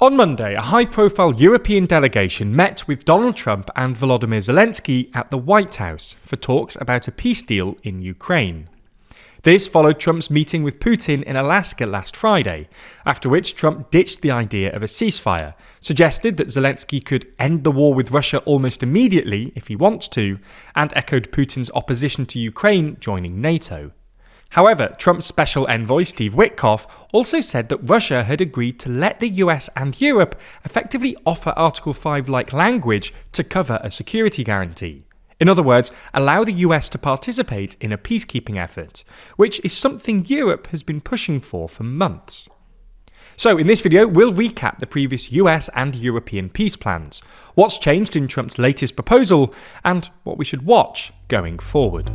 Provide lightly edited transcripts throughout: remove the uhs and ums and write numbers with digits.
On Monday, a high-profile European delegation met with Donald Trump and Volodymyr Zelensky at the White House for talks about a peace deal in Ukraine. This followed Trump's meeting with Putin in Alaska last Friday, after which Trump ditched the idea of a ceasefire, suggested that Zelensky could end the war with Russia almost immediately if he wants to, and echoed Putin's opposition to Ukraine joining NATO. However, Trump's special envoy Steve Witkoff also said that Russia had agreed to let the US and Europe effectively offer Article 5-like language to cover a security guarantee. In other words, allow the US to participate in a peacekeeping effort, which is something Europe has been pushing for months. So in this video, we'll recap the previous US and European peace plans, what's changed in Trump's latest proposal, and what we should watch going forward.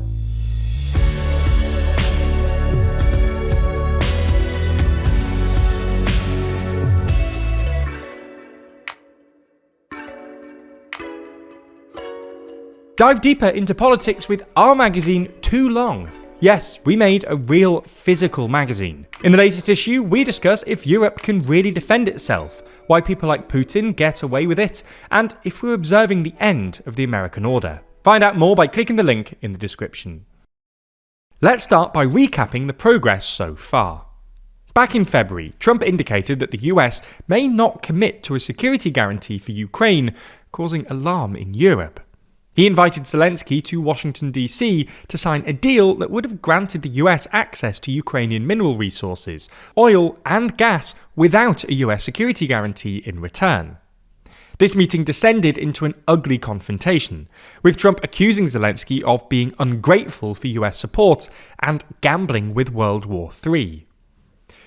Dive deeper into politics with our magazine, Too Long. Yes, we made a real physical magazine. In the latest issue, we discuss if Europe can really defend itself, why people like Putin get away with it, and if we're observing the end of the American order. Find out more by clicking the link in the description. Let's start by recapping the progress so far. Back in February, Trump indicated that the US may not commit to a security guarantee for Ukraine, causing alarm in Europe. He invited Zelensky to Washington, D.C. to sign a deal that would have granted the US access to Ukrainian mineral resources, oil and gas without a US security guarantee in return. This meeting descended into an ugly confrontation, with Trump accusing Zelensky of being ungrateful for US support and gambling with World War III.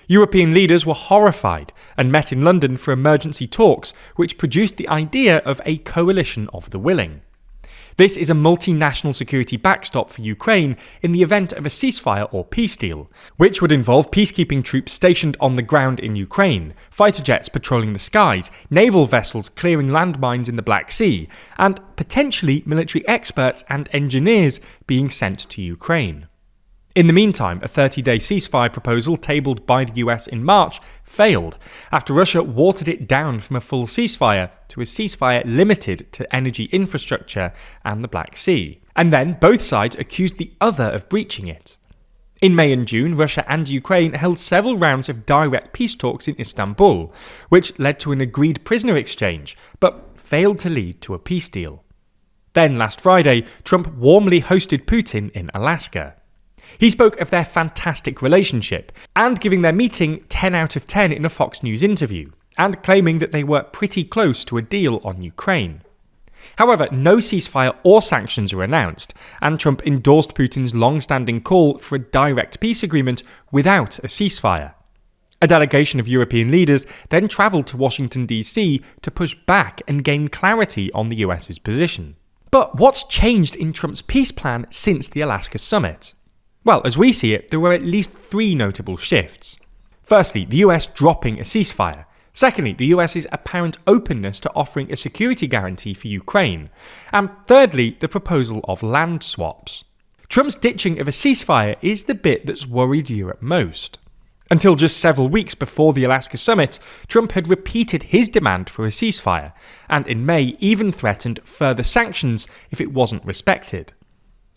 European leaders were horrified and met in London for emergency talks, which produced the idea of a coalition of the willing. This is a multinational security backstop for Ukraine in the event of a ceasefire or peace deal, which would involve peacekeeping troops stationed on the ground in Ukraine, fighter jets patrolling the skies, naval vessels clearing landmines in the Black Sea, and potentially military experts and engineers being sent to Ukraine. In the meantime, a 30-day ceasefire proposal tabled by the US in March failed after Russia watered it down from a full ceasefire to a ceasefire limited to energy infrastructure and the Black Sea. And then both sides accused the other of breaching it. In May and June, Russia and Ukraine held several rounds of direct peace talks in Istanbul, which led to an agreed prisoner exchange, but failed to lead to a peace deal. Then last Friday, Trump warmly hosted Putin in Alaska. He spoke of their fantastic relationship and giving their meeting 10 out of 10 in a Fox News interview, and claiming that they were pretty close to a deal on Ukraine. However, no ceasefire or sanctions were announced, and Trump endorsed Putin's long-standing call for a direct peace agreement without a ceasefire. A delegation of European leaders then travelled to Washington, D.C. to push back and gain clarity on the US's position. But what's changed in Trump's peace plan since the Alaska summit? Well, as we see it, there were at least three notable shifts. Firstly, the US dropping a ceasefire. Secondly, the US's apparent openness to offering a security guarantee for Ukraine. And thirdly, the proposal of land swaps. Trump's ditching of a ceasefire is the bit that's worried Europe most. Until just several weeks before the Alaska summit, Trump had repeated his demand for a ceasefire, and in May even threatened further sanctions if it wasn't respected.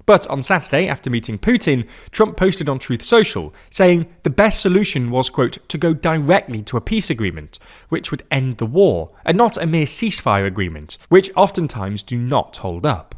But on Saturday, after meeting Putin, Trump posted on Truth Social, saying the best solution was, quote, to go directly to a peace agreement, which would end the war, and not a mere ceasefire agreement, which oftentimes do not hold up.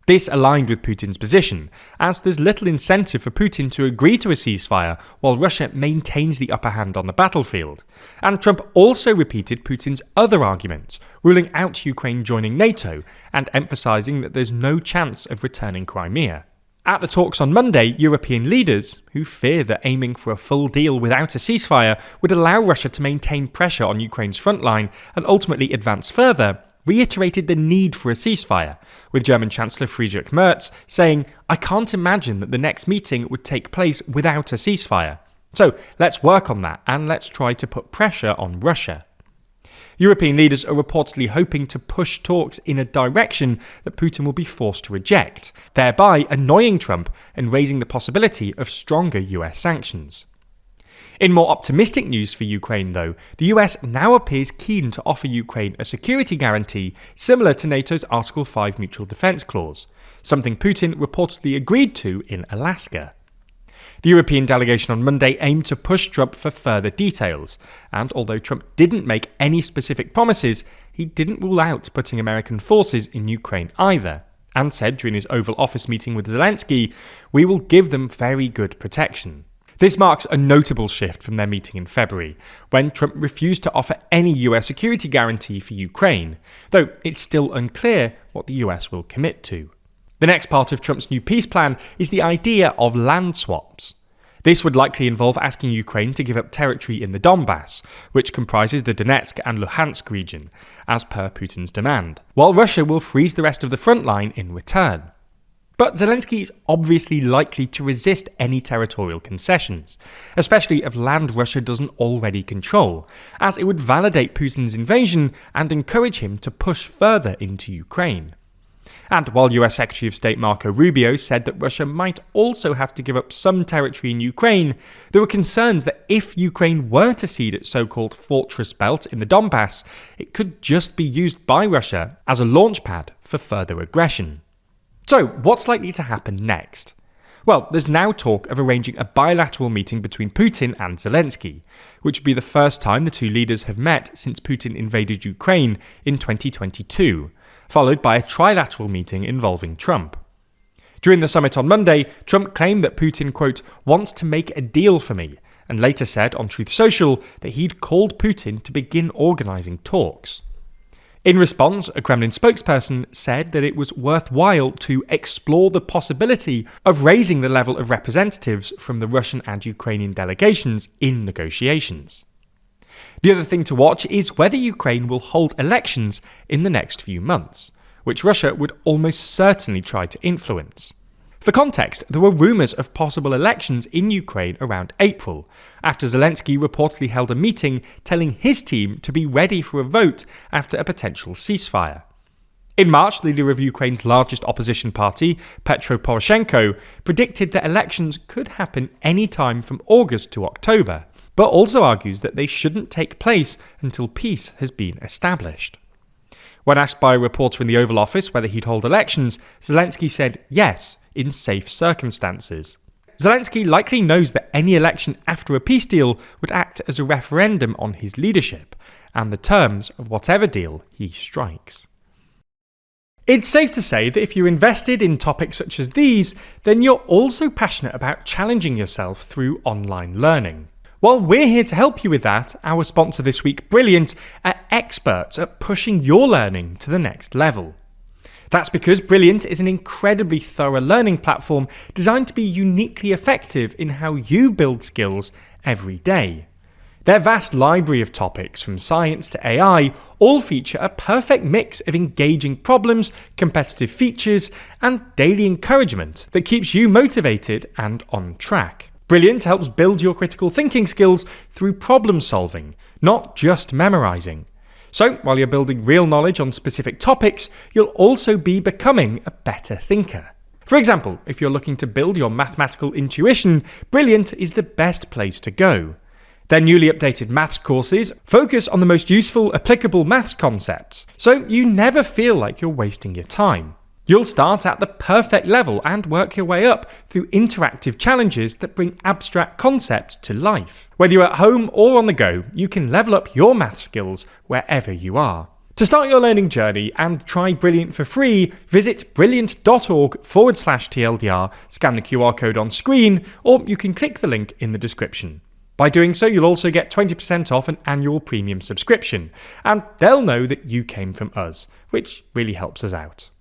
This aligned with Putin's position, as there's little incentive for Putin to agree to a ceasefire while Russia maintains the upper hand on the battlefield. And Trump also repeated Putin's other arguments, ruling out Ukraine joining NATO and emphasising that there's no chance of returning Crimea. At the talks on Monday, European leaders, who fear that aiming for a full deal without a ceasefire would allow Russia to maintain pressure on Ukraine's front line and ultimately advance further, reiterated the need for a ceasefire, with German Chancellor Friedrich Merz saying, "I can't imagine that the next meeting would take place without a ceasefire. So let's work on that and let's try to put pressure on Russia." European leaders are reportedly hoping to push talks in a direction that Putin will be forced to reject, thereby annoying Trump and raising the possibility of stronger US sanctions. In more optimistic news for Ukraine, though, the US now appears keen to offer Ukraine a security guarantee similar to NATO's Article 5 Mutual Defence Clause, something Putin reportedly agreed to in Alaska. The European delegation on Monday aimed to push Trump for further details, and although Trump didn't make any specific promises, he didn't rule out putting American forces in Ukraine either, and said during his Oval Office meeting with Zelensky, "We will give them very good protection." This marks a notable shift from their meeting in February, when Trump refused to offer any US security guarantee for Ukraine, though it's still unclear what the US will commit to. The next part of Trump's new peace plan is the idea of land swaps. This would likely involve asking Ukraine to give up territory in the Donbass, which comprises the Donetsk and Luhansk region, as per Putin's demand, while Russia will freeze the rest of the front line in return. But Zelensky is obviously likely to resist any territorial concessions, especially if land Russia doesn't already control, as it would validate Putin's invasion and encourage him to push further into Ukraine. And while US Secretary of State Marco Rubio said that Russia might also have to give up some territory in Ukraine, there were concerns that if Ukraine were to cede its so-called fortress belt in the Donbass, it could just be used by Russia as a launchpad for further aggression. So, what's likely to happen next? Well, there's now talk of arranging a bilateral meeting between Putin and Zelensky, which would be the first time the two leaders have met since Putin invaded Ukraine in 2022, followed by a trilateral meeting involving Trump. During the summit on Monday, Trump claimed that Putin, quote, "wants to make a deal for me," and later said on Truth Social that he'd called Putin to begin organising talks. In response, a Kremlin spokesperson said that it was worthwhile to explore the possibility of raising the level of representatives from the Russian and Ukrainian delegations in negotiations. The other thing to watch is whether Ukraine will hold elections in the next few months, which Russia would almost certainly try to influence. For context, there were rumours of possible elections in Ukraine around April, after Zelensky reportedly held a meeting telling his team to be ready for a vote after a potential ceasefire. In March, the leader of Ukraine's largest opposition party, Petro Poroshenko, predicted that elections could happen any time from August to October, but also argues that they shouldn't take place until peace has been established. When asked by a reporter in the Oval Office whether he'd hold elections, Zelensky said yes, in safe circumstances. Zelensky likely knows that any election after a peace deal would act as a referendum on his leadership and the terms of whatever deal he strikes. It's safe to say that if you're invested in topics such as these, then you're also passionate about challenging yourself through online learning. Well, we're here to help you with that. Our sponsor this week, Brilliant, are experts at pushing your learning to the next level. That's because Brilliant is an incredibly thorough learning platform designed to be uniquely effective in how you build skills every day. Their vast library of topics, from science to AI, all feature a perfect mix of engaging problems, competitive features, and daily encouragement that keeps you motivated and on track. Brilliant helps build your critical thinking skills through problem solving, not just memorizing. So, while you're building real knowledge on specific topics, you'll also be becoming a better thinker. For example, if you're looking to build your mathematical intuition, Brilliant is the best place to go. Their newly updated maths courses focus on the most useful, applicable maths concepts, so you never feel like you're wasting your time. You'll start at the perfect level and work your way up through interactive challenges that bring abstract concepts to life. Whether you're at home or on the go, you can level up your math skills wherever you are. To start your learning journey and try Brilliant for free, visit brilliant.org/TLDR, scan the QR code on screen, or you can click the link in the description. By doing so, you'll also get 20% off an annual premium subscription, and they'll know that you came from us, which really helps us out.